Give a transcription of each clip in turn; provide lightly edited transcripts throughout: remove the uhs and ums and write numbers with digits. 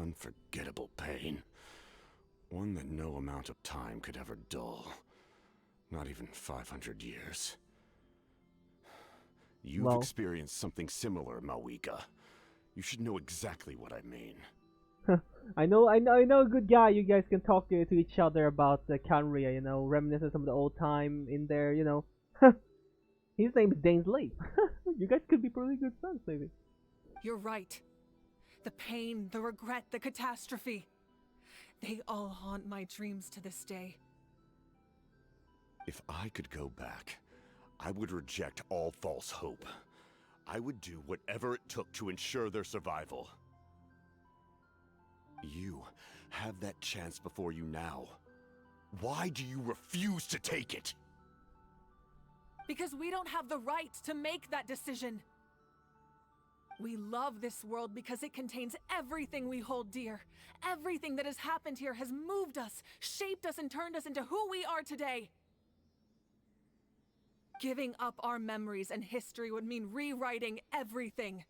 unforgettable pain. One that no amount of time could ever dull. Not even 500 years. You've experienced something similar, Mawika. You should know exactly what I mean. I know a good guy. You guys can talk to each other about the Kanria, reminiscence of the old time in there, His name is Dane's Lake. You guys could be pretty good friends, maybe. You're right. The pain, the regret, the catastrophe. They all haunt my dreams to this day. If I could go back, I would reject all false hope. I would do whatever it took to ensure their survival. You have that chance before you now. Why do you refuse to take it? Because we don't have the right to make that decision. We love this world because it contains everything we hold dear. Everything that has happened here has moved us, shaped us, and turned us into who we are today. Giving up our memories and history would mean rewriting everything.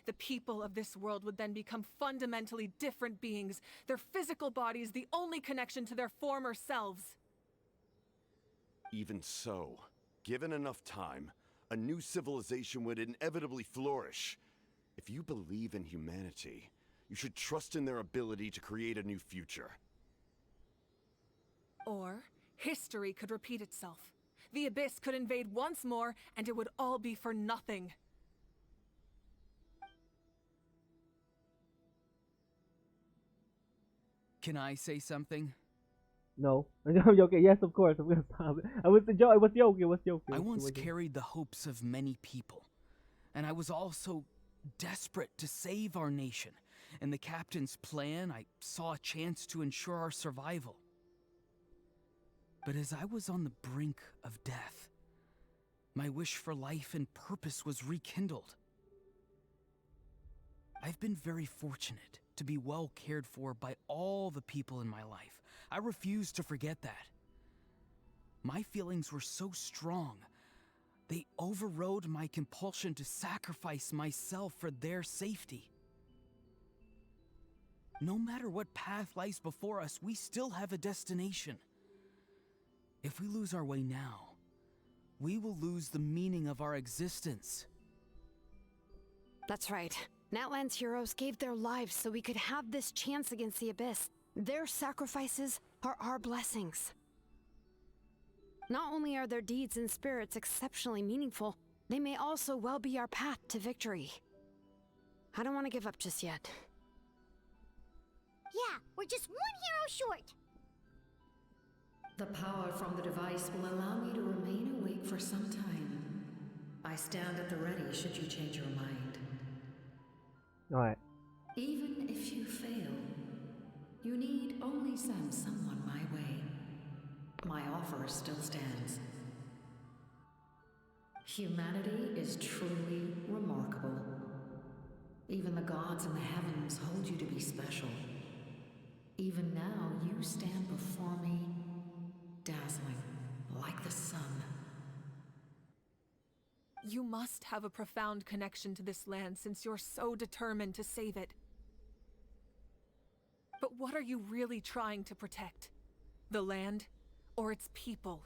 The people of this world would then become fundamentally different beings, their physical bodies the only connection to their former selves. Even so, given enough time, a new civilization would inevitably flourish. If you believe in humanity, you should trust in their ability to create a new future. Or, history could repeat itself. The Abyss could invade once more, and it would all be for nothing. Can I say something? No. Okay, yes, of course. I'm gonna stop it. I was joking. I once carried the hopes of many people, and I was also desperate to save our nation. In the captain's plan, I saw a chance to ensure our survival. But as I was on the brink of death, my wish for life and purpose was rekindled. I've been very fortunate to be well cared for by all the people in my life. I refuse to forget that. My feelings were so strong, they overrode my compulsion to sacrifice myself for their safety. No matter what path lies before us, we still have a destination. If we lose our way now, we will lose the meaning of our existence. That's right. Natlan's heroes gave their lives so we could have this chance against the Abyss. Their sacrifices are our blessings. Not only are their deeds and spirits exceptionally meaningful, they may also well be our path to victory. I don't want to give up just yet. Yeah, we're just one hero short. The power from the device will allow me to remain awake for some time. I stand at the ready should you change your mind. Alright. Even if you fail, you need only send someone my way. My offer still stands. Humanity is truly remarkable. Even the gods in the heavens hold you to be special. Even now, you stand before me, dazzling like the sun. You must have a profound connection to this land since you're so determined to save it. But what are you really trying to protect? The land or its people?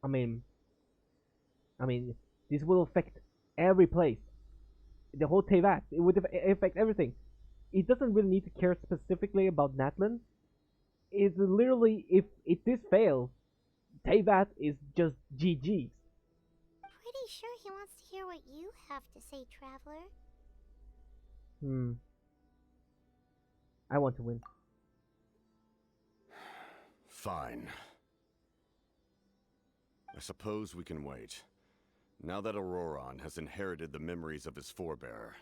I mean, this will affect every place. The whole Teyvat. It would affect everything. It doesn't really need to care specifically about Natlan. It's literally, if this fails, Teyvat is just GG's. Pretty sure he wants to hear what you have to say, Traveler. I want to win. Fine. I suppose we can wait. Now that Auroron has inherited the memories of his forebearer,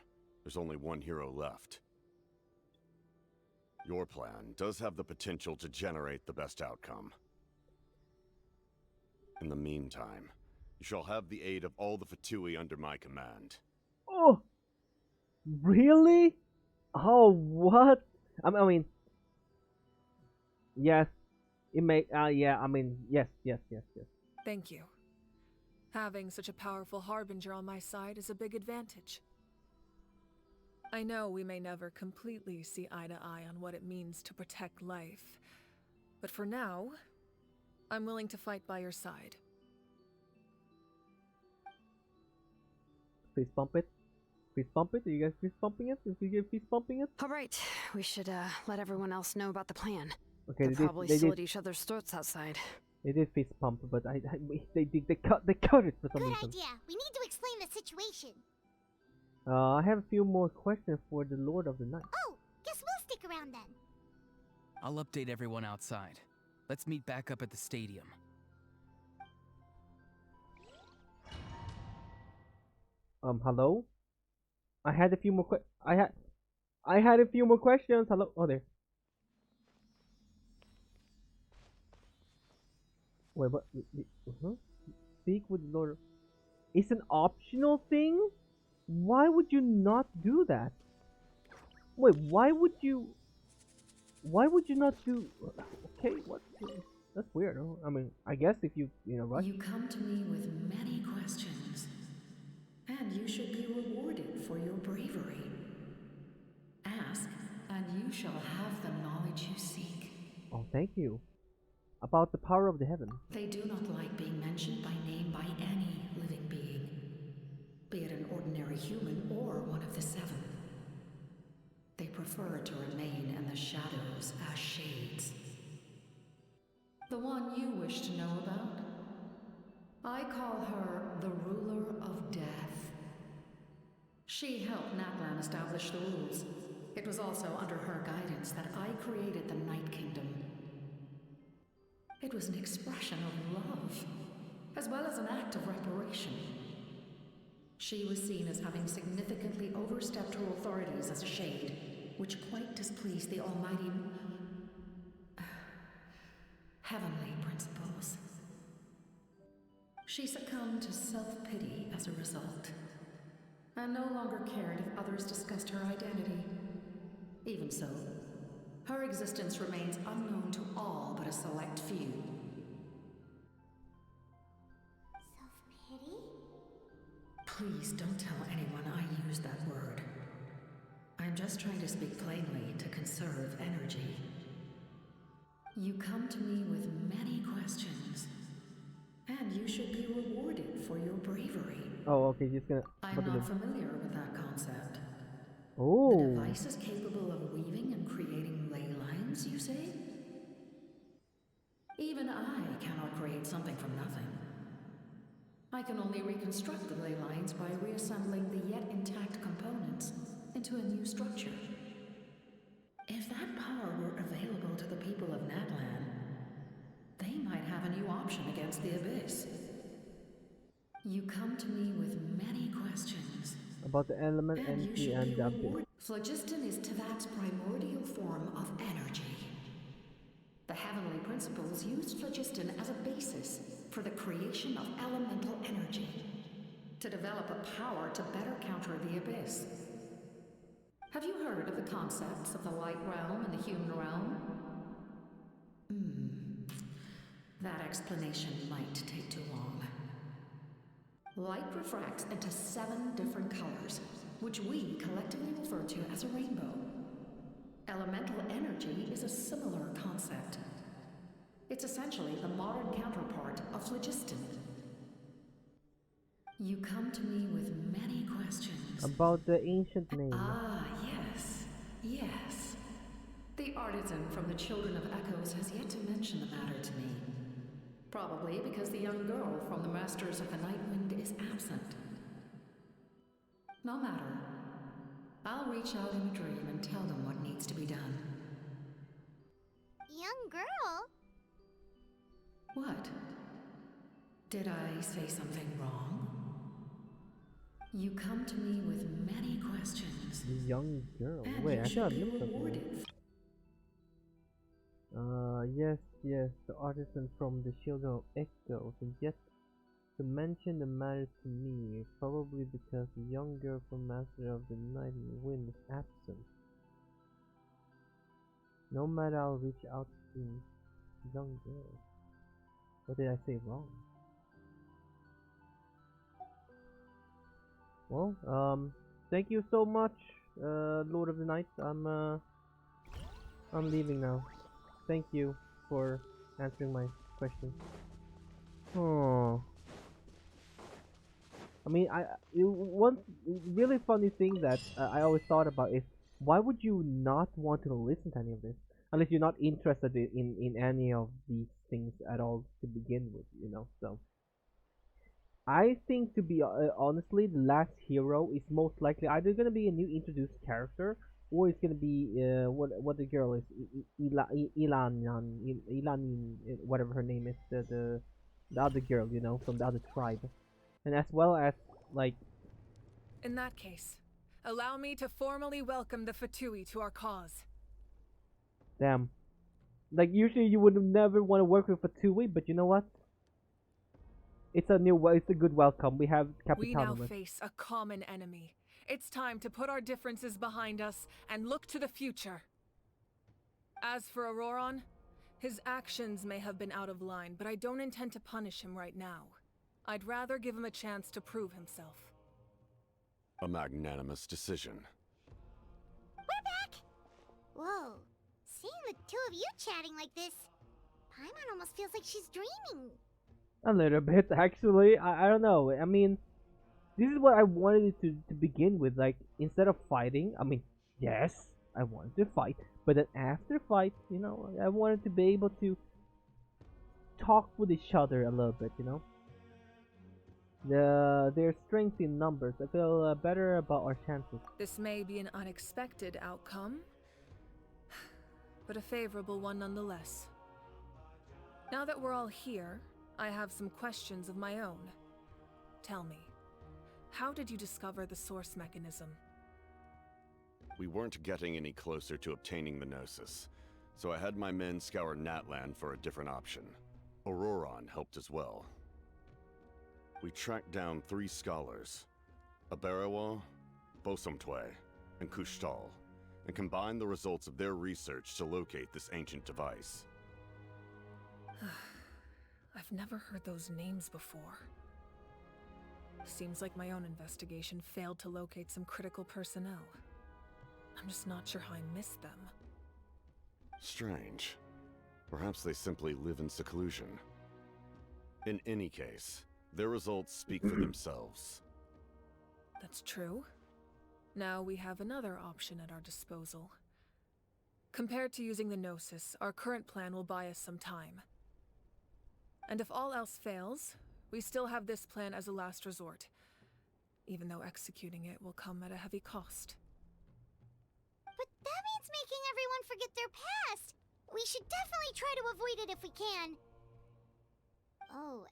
there's only one hero left. Your plan does have the potential to generate the best outcome. In the meantime, you shall have the aid of all the Fatui under my command. Oh! Really? Oh, what? I mean... Yes. It may... yeah, I mean, yes. Thank you. Having such a powerful harbinger on my side is a big advantage. I know we may never completely see eye to eye on what it means to protect life, but for now, I'm willing to fight by your side. Fist bump it. Fist bump it. Are you guys fist bumping it? If you get fist bumping it? All right, we should let everyone else know about the plan. Okay, They're probably still at each other's throats outside. They did fist pump, but they cut it for some Good reason. idea. We need to explain the situation. I have a few more questions for the Lord of the Night. Oh, guess we'll stick around then. I'll update everyone outside. Let's meet back up at the stadium. Hello? I had a few more I had a few more questions. Hello? Oh, there. Wait, what? Speak with the Lord. It's an optional thing? Why would you not do that? Wait, why would you not do... Okay, what? That's weird. I mean, I guess if you rush... You come to me with many questions, and you should be rewarded for your bravery. Ask, and you shall have the knowledge you seek. Oh, thank you. About the power of the heaven. They do not like being mentioned by name by any living being, be it an ordinary human or one of the seven. They prefer to remain in the shadows as shades. The one you wish to know about? I call her the ruler of death. She helped Natlan establish the rules. It was also under her guidance that I created the Night Kingdom. It was an expression of love, as well as an act of reparation. She was seen as having significantly overstepped her authorities as a shade, which quite displeased the almighty heavenly principles. She succumbed to self-pity as a result, and no longer cared if others discussed her identity. Even so, her existence remains unknown to all but a select few. Self-pity? Please don't tell anyone I used that word. I'm just trying to speak plainly to conserve energy. You come to me with many questions, and you should be rewarded for your bravery. Oh, okay, just gonna... I'm not familiar with that concept. Oh. The device is capable of weaving and creating ley lines, you say? Even I cannot create something from nothing. I can only reconstruct the ley lines by reassembling the yet intact components into a new structure. If that power were available to the people of Natlan, they might have a new option against the Abyss. You come to me with many questions. About the element entry and the abyss. Phlogiston is Teyvat's primordial form of energy. The heavenly principles used phlogiston as a basis for the creation of elemental energy, to develop a power to better counter the Abyss. Have you heard of the concepts of the light realm and the human realm? That explanation might take too long. Light refracts into 7 different colors, which we collectively refer to as a rainbow. Elemental energy is a similar concept. It's essentially the modern counterpart of phlogiston. You come to me with many questions. About the ancient name. Ah, yes. The artisan from the Children of Echoes has yet to mention the matter to me. Probably because the young girl from the Masters of the Nightwind is absent. No matter. I'll reach out in a dream and tell them what needs to be done. Young girl? What? Did I say something wrong? You come to me with many questions. The young girl. And Wait, you I should thought I be missed something. rewarded. Yes, the artisan from the Children of Echoes, and yet to mention the matter to me, probably because the young girl from Master of the Night and Wind is absent. No matter, I'll reach out to the young girl. What did I say wrong? Well, thank you so much Lord of the Night. I'm leaving now. Thank you for answering my question. Oh. I mean, one really funny thing that I always thought about is why would you not want to listen to any of this unless you're not interested in any of these things at all to begin with, you know? So I think to be honestly, the last hero is most likely either gonna be a new introduced character or it's gonna be what the girl is Ilanin whatever her name is the other girl, you know, from the other tribe, and as well as like In that case, allow me to formally welcome the Fatui to our cause. damn, like usually you would never want to work with a two-way, but you know what? It's a good welcome. We have We now Capitano. face a common enemy. It's time to put our differences behind us and look to the future. As for Auroron, his actions may have been out of line, but I don't intend to punish him right now. I'd rather give him a chance to prove himself. A magnanimous decision. We're back! Whoa. Seeing the two of you chatting like this, Paimon almost feels like she's dreaming. A little bit, actually. I don't know. I mean, this is what I wanted it to begin with. Like, instead of fighting, I mean, yes, I wanted to fight. But then after fight, you know, I wanted to be able to talk with each other a little bit, you know. Their strength in numbers. I feel better about our chances. This may be an unexpected outcome, but a favorable one nonetheless. Now that we're all here, I have some questions of my own. Tell me, how did you discover the source mechanism? We weren't getting any closer to obtaining the Gnosis, so I had my men scour Natlan for a different option. Auroron helped as well. We tracked down 3 scholars, Aberawa, Bosomtwe, and Kushtal, and combined the results of their research to locate this ancient device. I've never heard those names before. Seems like my own investigation failed to locate some critical personnel. I'm just not sure how I missed them. Strange. Perhaps they simply live in seclusion. In any case, their results speak for themselves. That's true. Now we have another option at our disposal. Compared to using the Gnosis, our current plan will buy us some time. And if all else fails, we still have this plan as a last resort, even though executing it will come at a heavy cost. But that means making everyone forget their past. We should definitely try to avoid it if we can. Oh,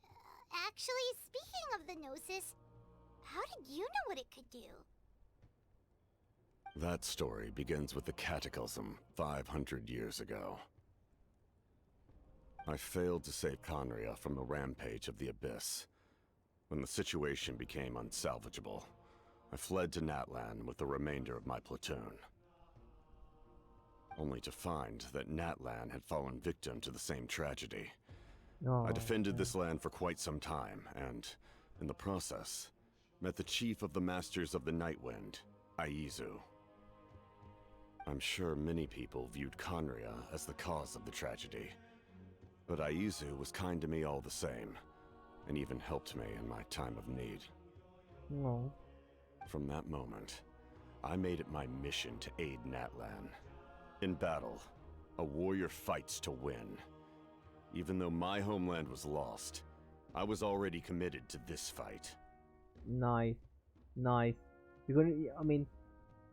actually, speaking of the Gnosis, how did you know what it could do? That story begins with the Cataclysm 500 years ago. I failed to save Conria from the rampage of the Abyss. When the situation became unsalvageable, I fled to Natlan with the remainder of my platoon. Only to find that Natlan had fallen victim to the same tragedy. Oh, I defended this land for quite some time, and, in the process, met the chief of the Masters of the Nightwind, Aizu. I'm sure many people viewed Conria as the cause of the tragedy, but Aizu was kind to me all the same, and even helped me in my time of need. no. From that moment, I made it my mission to aid Natlan. In battle, a warrior fights to win. Even though my homeland was lost, I was already committed to this fight. Nice, nice. You're gonna, I mean,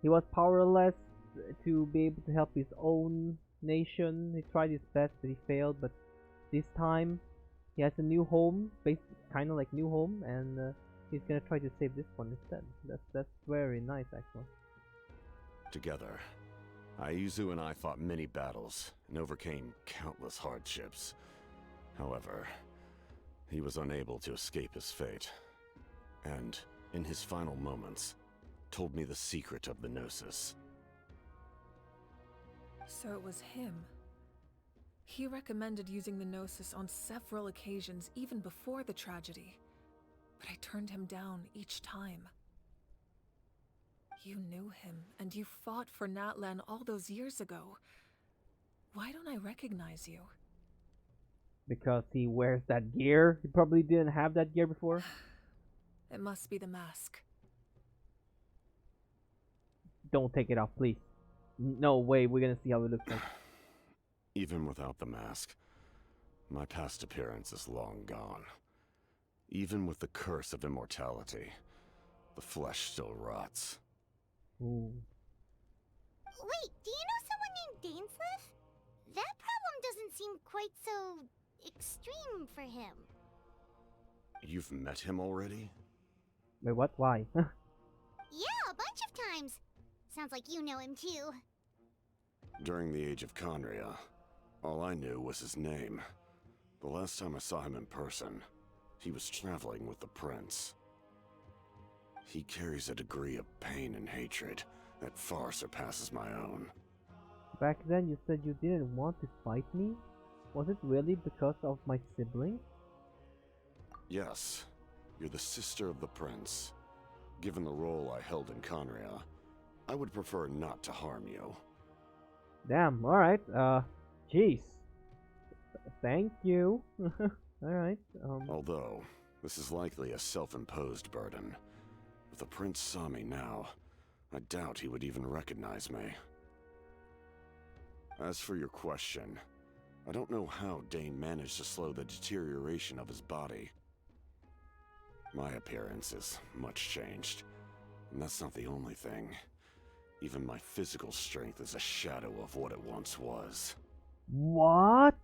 he was powerless to be able to help his own nation. He tried his best, but he failed. But this time, he has a new home, kind of like new home, and he's gonna try to save this one instead. That's very nice, actually. Together, Aizu and I fought many battles and overcame countless hardships. However, he was unable to escape his fate, and, in his final moments, told me the secret of the Gnosis. So it was him. He recommended using the Gnosis on several occasions, even before the tragedy. But I turned him down each time. You knew him, and you fought for Natlan all those years ago. Why don't I recognize you? Because he wears that gear. He probably didn't have that gear before. It must be the mask. Don't take it off, please. No way, we're gonna see how it looks like. Even without the mask, my past appearance is long gone. Even with the curse of immortality, the flesh still rots. Ooh. Wait, do you know someone named Dainsleif? That problem doesn't seem quite so extreme for him. You've met him already? Wait, what? Why? Yeah, a bunch of times. Sounds like you know him too. During the age of Conria, all I knew was his name. The last time I saw him in person, he was traveling with the prince. He carries a degree of pain and hatred that far surpasses my own. Back then you said you didn't want to fight me? Was it really because of my sibling? Yes, you're the sister of the prince. Given the role I held in Conria, I would prefer not to harm you. Damn, alright, jeez. Thank you. Alright, Although, this is likely a self-imposed burden. If the prince saw me now, I doubt he would even recognize me. As for your question, I don't know how Dane managed to slow the deterioration of his body. My appearance is much changed, and that's not the only thing. Even my physical strength is a shadow of what it once was. What?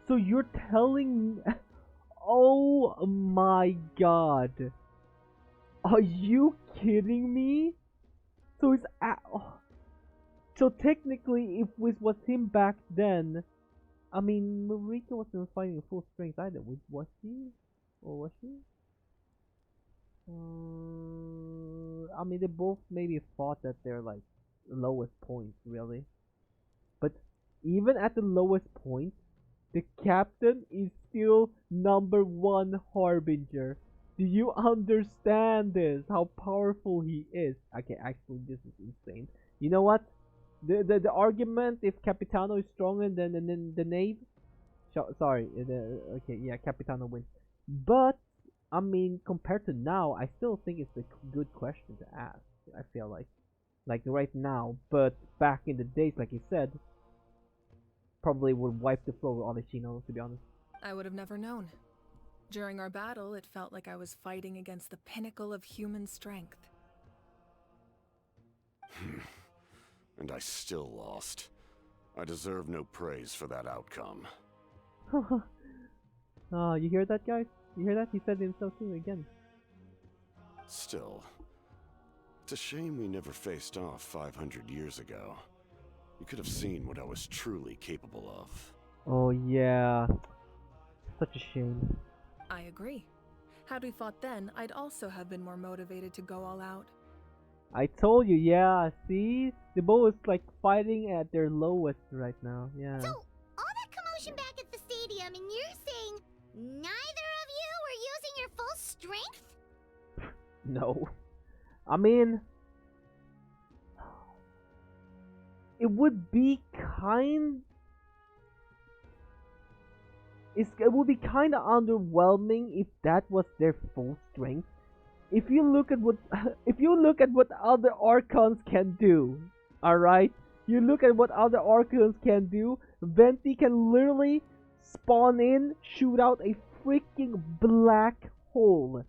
So you're telling me... Oh my god. Are you kidding me? So it's... So technically, if it was him back then... I mean, Marika wasn't fighting at full strength either, was she? Or was she? I mean, they both maybe fought at their, like, lowest points, really. But even at the lowest point, the captain is still #1 harbinger. Do you understand this? How powerful he is? Okay, actually, this is insane. You know what? The argument if Capitano is stronger than the knave. Sorry, okay, yeah, Capitano wins. But I mean, compared to now, I still think it's a good question to ask. I feel like right now, but back in the days, like you said, probably would wipe the floor with Oleshino, to be honest. I would have never known. During our battle, it felt like I was fighting against the pinnacle of human strength. And I still lost. I deserve no praise for that outcome. You hear that, guys? You hear that? He said it himself too, again. Still, it's a shame we never faced off 500 years ago. You could have seen what I was truly capable of. Oh yeah. Such a shame. I agree. Had we fought then, I'd also have been more motivated to go all out. I told you, yeah, see? The both is like fighting at their lowest right now, yeah. So, all that commotion back at the stadium, and you're saying neither of you were using your full strength? No. I mean... It would be it would be kind of underwhelming if that was their full strength. If you look at what other Archons can do, all right? You look at what other Archons can do. Venti can literally spawn in, shoot out a freaking black hole.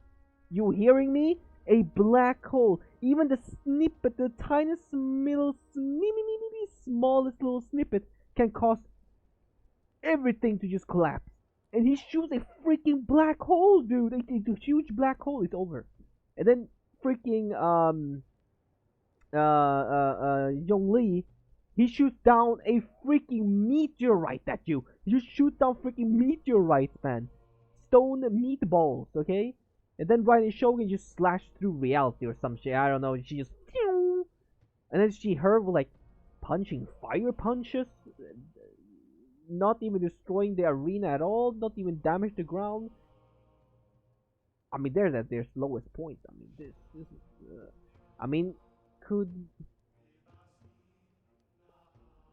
You hearing me? A black hole. Even the snippet, the tiniest smallest little snippet can cause everything to just collapse. And he shoots a freaking black hole, dude. A huge black hole. It's over. And then freaking Yongli, he shoots down a freaking meteorite at you. You shoot down freaking meteorites, man. Stone meatballs, okay? And then Raiden Shogun just slashed through reality or some shit. I don't know. She just... And then her like punching fire punches. Not even destroying the arena at all. Not even damage the ground. I mean, they're at their lowest point. I mean, this is. I mean, could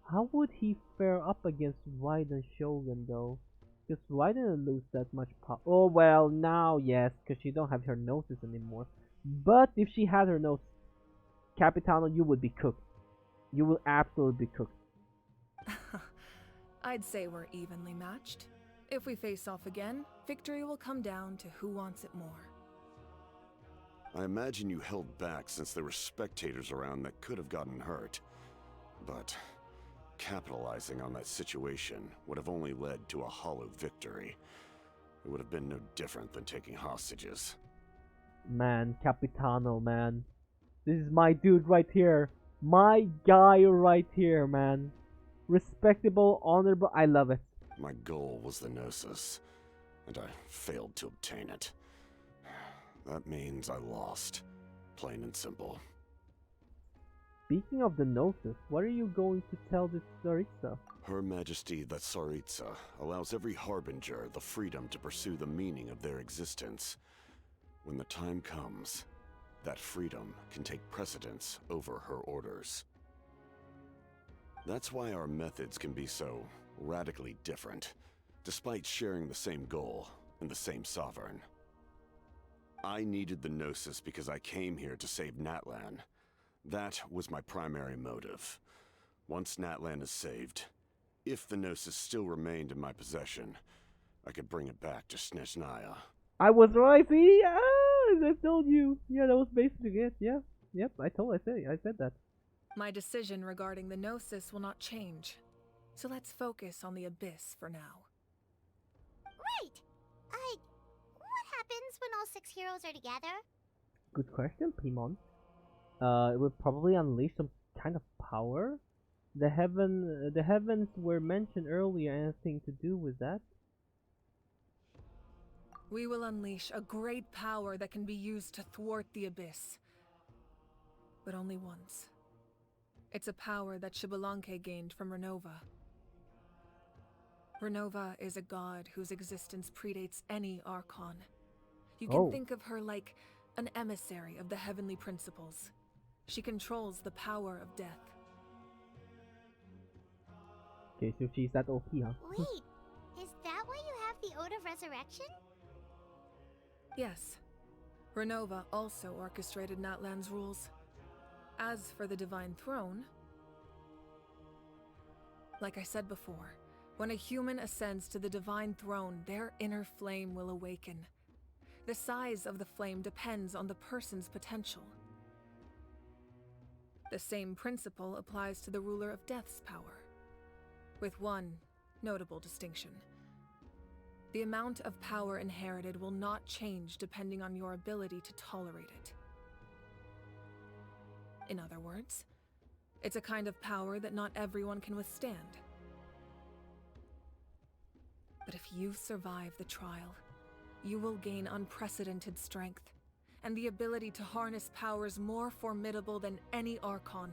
how would he fare up against Raiden Shogun though? Because Raiden will lose that much power. Oh well, now yes, because she don't have her noses anymore. But if she had her nose, Capitano, you would be cooked. You will absolutely be cooked. I'd say we're evenly matched. If we face off again, victory will come down to who wants it more. I imagine you held back since there were spectators around that could have gotten hurt. But capitalizing on that situation would have only led to a hollow victory. It would have been no different than taking hostages. Man, Capitano, man. This is my dude right here. My guy right here, man. Respectable, honorable, I love it. My goal was the Gnosis, and I failed to obtain it. That means I lost. Plain and simple. Speaking of the Gnosis, what are you going to tell this Tsaritsa? Her Majesty the Tsaritsa allows every Harbinger the freedom to pursue the meaning of their existence. When the time comes, that freedom can take precedence over her orders. That's why our methods can be so radically different, despite sharing the same goal and the same sovereign. I needed the Gnosis because I came here to save Natlan. That was my primary motive. Once Natlan is saved, if the Gnosis still remained in my possession, I could bring it back to Snezhnaya. I was right, see? I told you. Yeah, that was basically it. Yeah. Yep, I said that. My decision regarding the Gnosis will not change. So let's focus on the Abyss for now. Right! What happens when all 6 heroes are together? Good question, Pimon. It would probably unleash some kind of power. The heavens were mentioned earlier. Anything to do with that? We will unleash a great power that can be used to thwart the Abyss. But only once. It's a power that Xbalanque gained from Renova. Renova is a god whose existence predates any Archon. You can think of her like an emissary of the heavenly principles. She controls the power of death. Okay, so she's that OP, huh? Wait, is that why you have the Ode of Resurrection? Yes. Renova also orchestrated Natlan's rules. As for the Divine Throne, like I said before, when a human ascends to the Divine Throne, their inner flame will awaken. The size of the flame depends on the person's potential. The same principle applies to the ruler of Death's power, with one notable distinction. The amount of power inherited will not change depending on your ability to tolerate it. In other words, it's a kind of power that not everyone can withstand. But if you survive the trial, you will gain unprecedented strength, and the ability to harness powers more formidable than any Archon.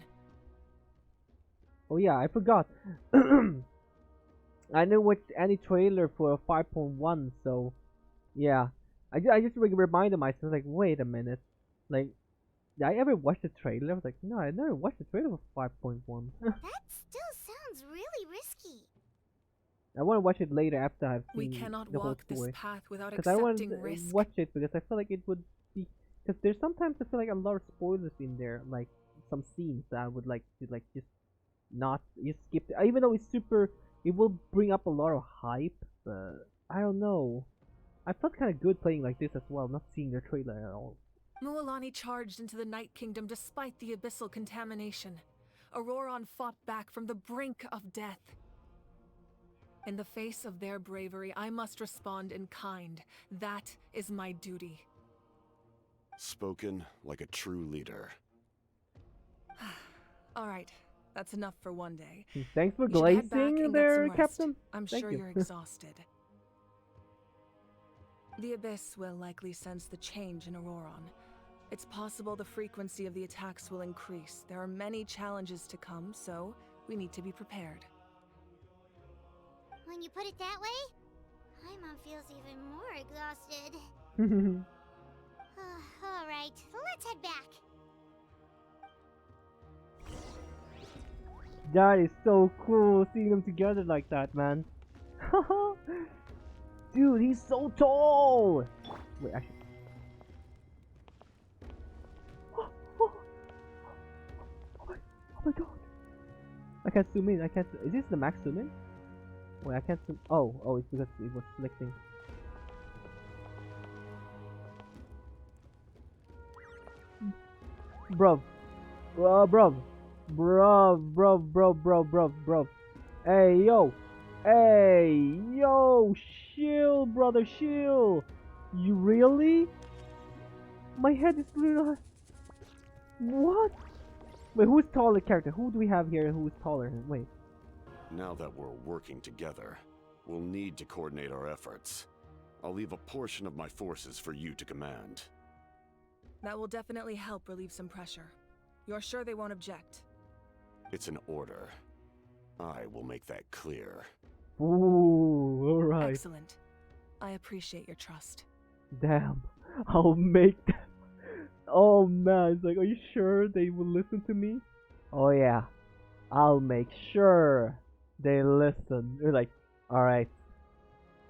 Oh yeah, I forgot. I didn't watch any trailer for 5.1, so yeah. I just reminded myself, like, wait a minute. Like, did I ever watch the trailer? I was like, no, I never watched the trailer for 5.1. That still sounds really risky. I want to watch it later after I've We seen cannot the whole walk this story. path without Because I want accepting to risk. watch it because I feel like it would be. Because there's sometimes I feel like a lot of spoilers in there, like some scenes that I would like to just not just skip. Even though it's super, it will bring up a lot of hype. But I don't know. I felt kind of good playing like this as well, not seeing the trailer at all. Mualani charged into the Night Kingdom despite the abyssal contamination. Auroron fought back from the brink of death. In the face of their bravery, I must respond in kind. That is my duty. Spoken like a true leader. All right, that's enough for one day. Thanks for You should head back glazing and get there, some rest. Captain. I'm Thank sure you. you're exhausted. The Abyss will likely sense the change in Auroron. It's possible the frequency of the attacks will increase. There are many challenges to come, so we need to be prepared. When you put it that way, Paimon feels even more exhausted. Alright, let's head back. That is so cool seeing them together like that, man. Dude, he's so tall! Wait, actually. Oh my god! I can't zoom in, I can't. Is this the max zoom in? Wait, I can't zoom. Oh, it's because it was selecting. Bruv. Bruv. Hey, yo. Hey, yo. Chill, brother, chill. You really? My head is little. What? Wait, who's taller character? Who do we have here who is taller? Wait. Now that we're working together, we'll need to coordinate our efforts. I'll leave a portion of my forces for you to command. That will definitely help relieve some pressure. You're sure they won't object? It's an order. I will make that clear. Ooh, alright. Excellent. I appreciate your trust. Damn. I'll make that. Oh man, it's like, are you sure they will listen to me? Oh yeah. I'll make sure they listen. They're like, alright.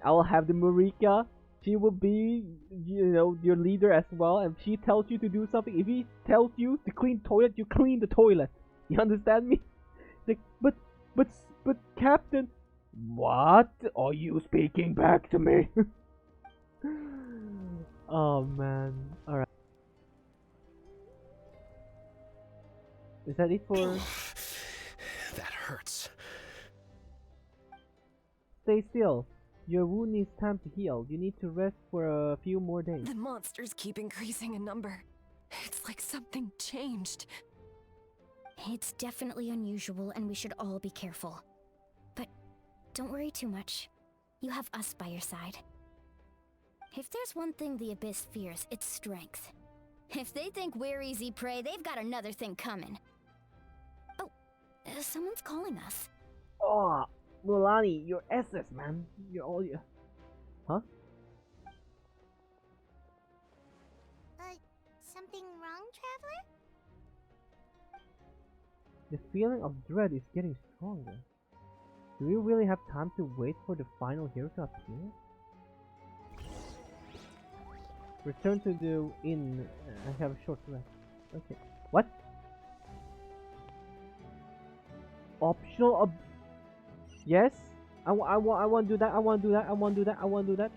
I will have the Marika. She will be, your leader as well. And if she tells you to do something, if he tells you to clean toilet, you clean the toilet. You understand me? Like, but, Captain, what are you speaking back to me? Oh man. Alright. Is that it for... That hurts. Stay still. Your wound needs time to heal. You need to rest for a few more days. The monsters keep increasing in number. It's like something changed. It's definitely unusual and we should all be careful. But don't worry too much. You have us by your side. If there's one thing the Abyss fears, it's strength. If they think we're easy prey, they've got another thing coming. Oh, someone's calling us. Oh, Mulani, your SS, man. You're all you. Huh? Something wrong, Traveler? The feeling of dread is getting stronger. Do we really have time to wait for the final hero to appear? Return to the inn. I have a short rest. Okay. What? Optional. Yes. I want to do that. I want to do that.